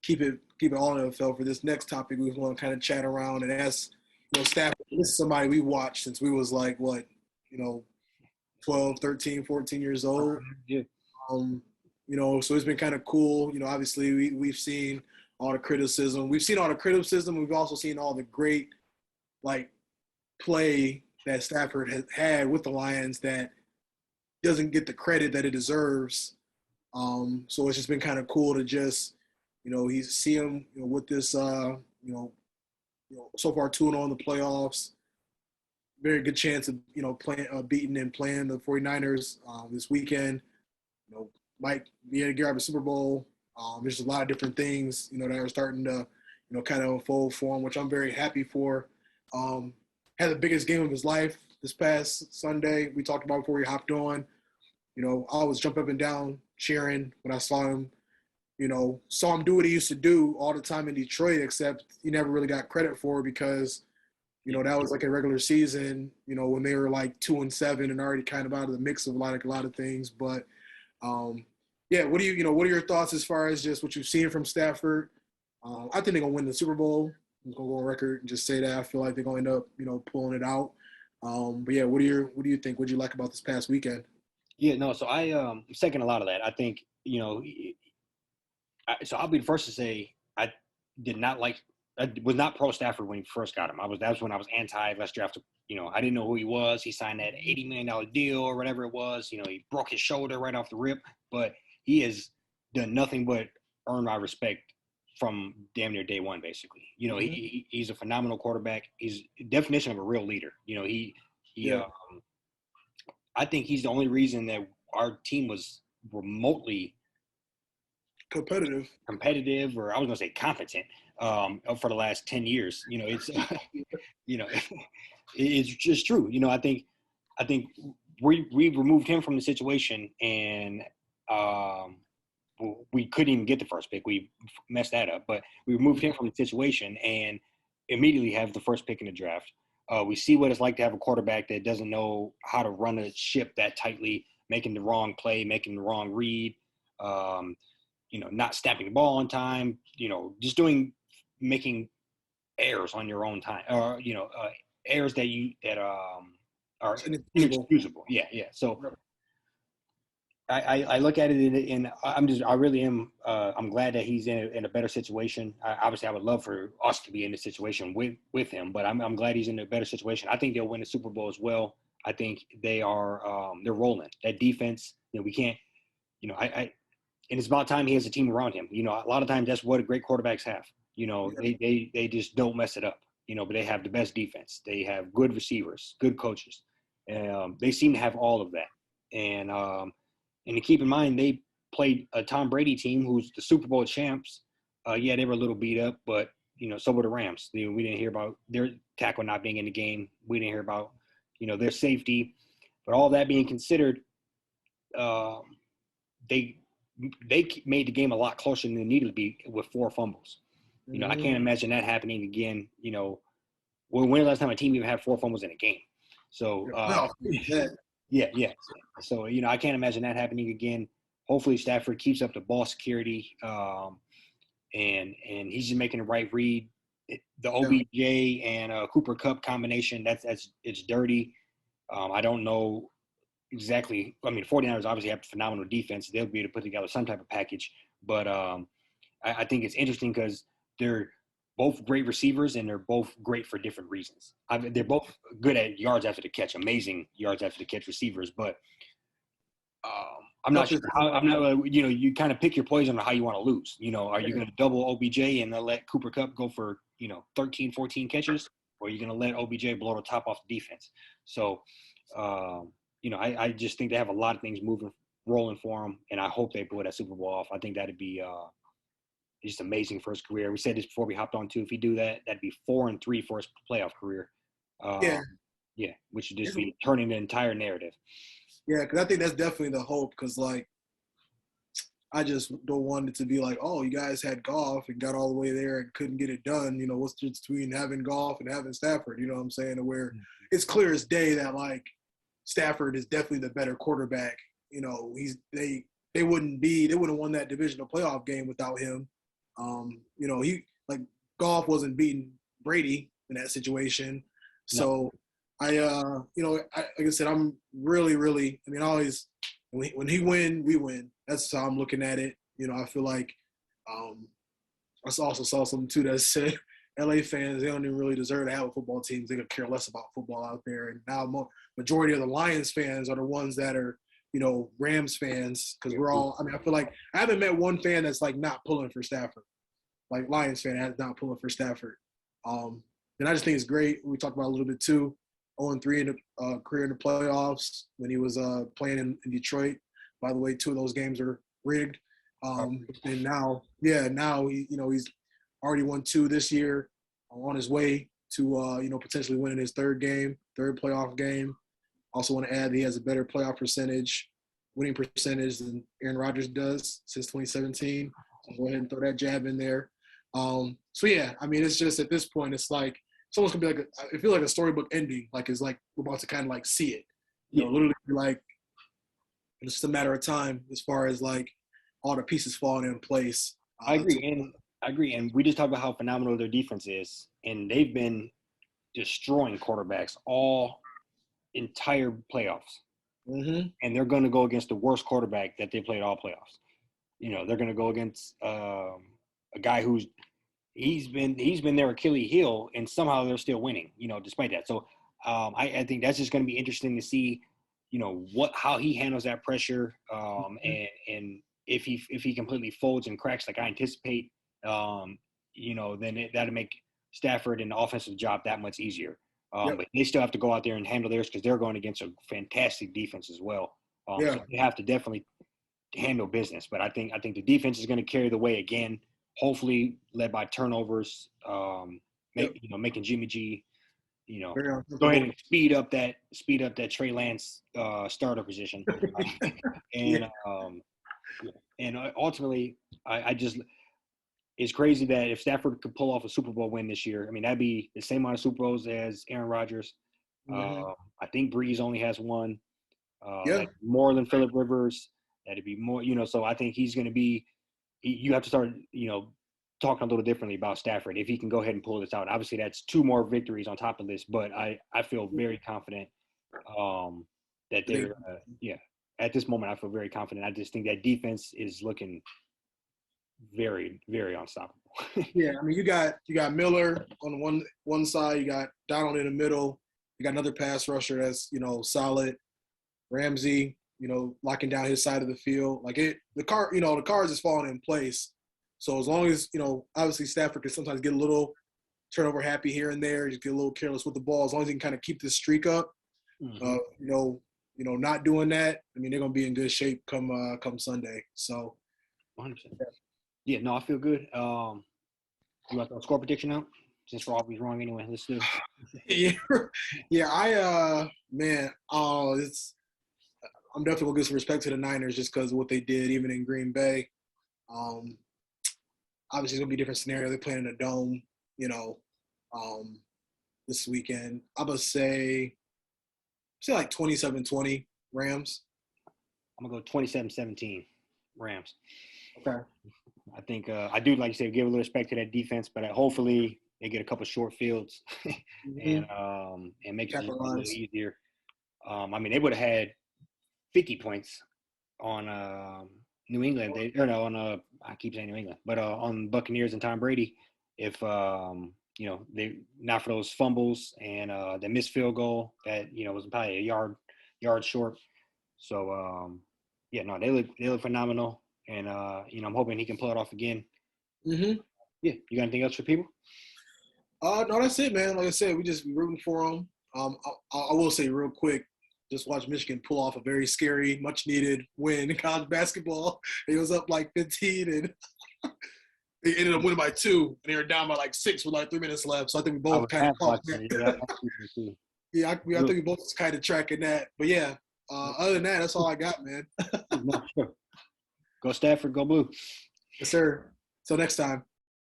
keep it all in the NFL for this next topic. We want to kind of chat around and ask, Stafford. This is somebody we watched since we was like what, you know, 12, 13, 14 years old. Yeah. So it's been kind of cool. Obviously we've seen all the criticism. We've seen all the criticism. We've also seen all the great like play that Stafford has had with the Lions that doesn't get the credit that it deserves. So it's just been kind of cool to just, he's see him, with this, so far 2-0 in the playoffs. Very good chance of, playing, beating and playing the 49ers this weekend. Might be able to grab a Super Bowl. There's a lot of different things, that are starting to, kind of unfold for him, which I'm very happy for. Had the biggest game of his life this past Sunday. We talked about before we hopped on. I was jumping up and down cheering when I saw him, saw him do what he used to do all the time in Detroit, except he never really got credit for it because, that was like a regular season, when they were like 2-7 and already kind of out of the mix of a lot of things. But, what are your thoughts as far as just what you've seen from Stafford? I think they're going to win the Super Bowl. I'm going to go on record and just say that. I feel like they're going to end up, pulling it out. What do you think? What do you like about this past weekend? Yeah, no, so I second a lot of that. I think, so I'll be the first to say I was not pro Stafford when he first got him. That's when I was anti let's draft him. I didn't know who he was. He signed that $80 million deal or whatever it was. He broke his shoulder right off the rip, but he has done nothing but earn my respect from damn near day one, basically. He's a phenomenal quarterback. He's the definition of a real leader. I think he's the only reason that our team was remotely competitive, or I was going to say competent, for the last 10 years. It's, it's just true. I think we removed him from the situation, and we couldn't even get the first pick. We messed that up, but we removed him from the situation and immediately have the first pick in the draft. We see what it's like to have a quarterback that doesn't know how to run a ship that tightly, making the wrong play, making the wrong read, not snapping the ball on time, just making errors on your own time, or errors that are inexcusable. Yeah. So I look at it and I really am. I'm glad that he's in a better situation. Obviously, I would love for us to be in this situation with him, but I'm glad he's in a better situation. I think they'll win the Super Bowl as well. I think they are. They're rolling. That defense. We can't. And it's about time he has a team around him. A lot of times that's what great quarterbacks have. They just don't mess it up. But they have the best defense. They have good receivers, good coaches. They seem to have all of that. And to keep in mind, they played a Tom Brady team who's the Super Bowl champs. Yeah, they were a little beat up, but, so were the Rams. We didn't hear about their tackle not being in the game. We didn't hear about, their safety. But all that being considered, they made the game a lot closer than it needed to be with 4 fumbles. I can't imagine that happening again. When the last time a team even had 4 fumbles in a game? So, yeah. So, I can't imagine that happening again. Hopefully Stafford keeps up the ball security, and he's just making the right read. The OBJ and Cooper Kupp combination, it's dirty. I don't know exactly. I mean, 49ers obviously have phenomenal defense. They'll be able to put together some type of package. But I think it's interesting because they're both great receivers, and they're both great for different reasons. They're both good at yards after the catch, amazing yards after the catch receivers. But I'm not sure. You kind of pick your poison on how you want to lose. Are you going to double OBJ and let Cooper Kupp go for 13, 14 catches, or are you going to let OBJ blow the top off the defense? So, I just think they have a lot of things rolling for them, and I hope they pull that Super Bowl off. I think that'd be just amazing for his career. We said this before we hopped on too. If he do that, that'd be 4-3 for his playoff career. Which would just be turning the entire narrative. Yeah, because I think that's definitely the hope. Because I just don't want it to be like, oh, you guys had Goff and got all the way there and couldn't get it done. What's the difference between having Goff and having Stafford? You know what I'm saying? Where it's clear as day that Stafford is definitely the better quarterback. They wouldn't have won that divisional playoff game without him. You know, he like Goff wasn't beating Brady in that situation. So like I said, I'm really, really. I mean, always when he win, we win. That's how I'm looking at it. You know, I feel like I also saw something too that said LA fans, they don't even really deserve to have a football team. They could care less about football out there. And now majority of the Lions fans are the ones that are, you know, Rams fans, because we're all, I mean, I feel like I haven't met one fan that's like not pulling for Stafford. Like Lions fan has not pulling for Stafford. And I just think it's great. We talked about a little bit too. 0-3 in the career in the playoffs when he was playing in Detroit. By the way, 2 of those games are rigged. And now he, you know, he's already won 2 this year, on his way to you know, potentially winning his third playoff game. Also want to add that he has a better playoff winning percentage than Aaron Rodgers does since 2017. So go ahead and throw that jab in there. So yeah, I mean, it's just at this point, it's like it's almost gonna be like it feels like a storybook ending. Like it's like we're about to kind of like see it, you know, literally like it's just a matter of time as far as like all the pieces falling in place. I agree, and we just talked about how phenomenal their defense is, and they've been destroying quarterbacks all entire playoffs. Mm-hmm. And they're going to go against the worst quarterback that they played all playoffs. You know, they're going to go against a guy who's he's been their Achilles heel, and somehow they're still winning. You know, despite that. So I think that's just going to be interesting to see. You know how he handles that pressure, and if he completely folds and cracks like I anticipate, you know, then that'll make Stafford and the offensive job that much easier. But they still have to go out there and handle theirs because they're going against a fantastic defense as well. So they have to definitely handle business. But I think the defense is going to carry the way again, hopefully led by turnovers, making Jimmy G, you know, go ahead and speed up that Trey Lance starter position. And ultimately, I just – it's crazy that if Stafford could pull off a Super Bowl win this year, I mean, that'd be the same amount of Super Bowls as Aaron Rodgers. I think Breeze only has one. Like more than Phillip Rivers. That'd be more, you know, so I think he's going to be – you have to start, you know, talking a little differently about Stafford if he can go ahead and pull this out. Obviously, that's 2 more victories on top of this, but I feel very confident that they're at this moment, I feel very confident. I just think that defense is looking – very, very unstoppable. Yeah, I mean, you got Miller on one side, you got Donald in the middle, you got another pass rusher that's, you know, solid. Ramsey, you know, locking down his side of the field. Like the cards is falling in place. So as long as, you know, obviously Stafford can sometimes get a little turnover happy here and there, just get a little careless with the ball. As long as he can kind of keep this streak up, you know, not doing that, I mean, they're gonna be in good shape come Sunday. So 100%. Yeah, no, I feel good. You want to score prediction out? Since we're always wrong anyway, let's do it. I'm definitely gonna give some respect to the Niners just because of what they did, even in Green Bay. Obviously, it's gonna be a different scenario. They're playing in a dome, you know, this weekend. I'm gonna say like 27-20 Rams. I'm gonna go 27-17 Rams. Okay. I think I do, like you said, give a little respect to that defense, but hopefully they get a couple short fields and make it a little easier. I mean, they would have had 50 points on New England. I keep saying New England, but on Buccaneers and Tom Brady, if you know, they not for those fumbles and the missed field goal that, you know, was probably a yard short. So they look phenomenal. And, you know, I'm hoping he can pull it off again. Mm-hmm. Yeah. You got anything else for people? No, that's it, man. Like I said, we just rooting for them. I will say real quick, just watch Michigan pull off a very scary, much-needed win in college basketball. It was up like 15, and they ended up winning by 2, and they were down by like 6 with like 3 minutes left. So I think we both kind of caught that. I think we both kind of tracking that. But, yeah, other than that, that's all I got, man. Go Stafford, go Blue. Yes, sir. Till next time.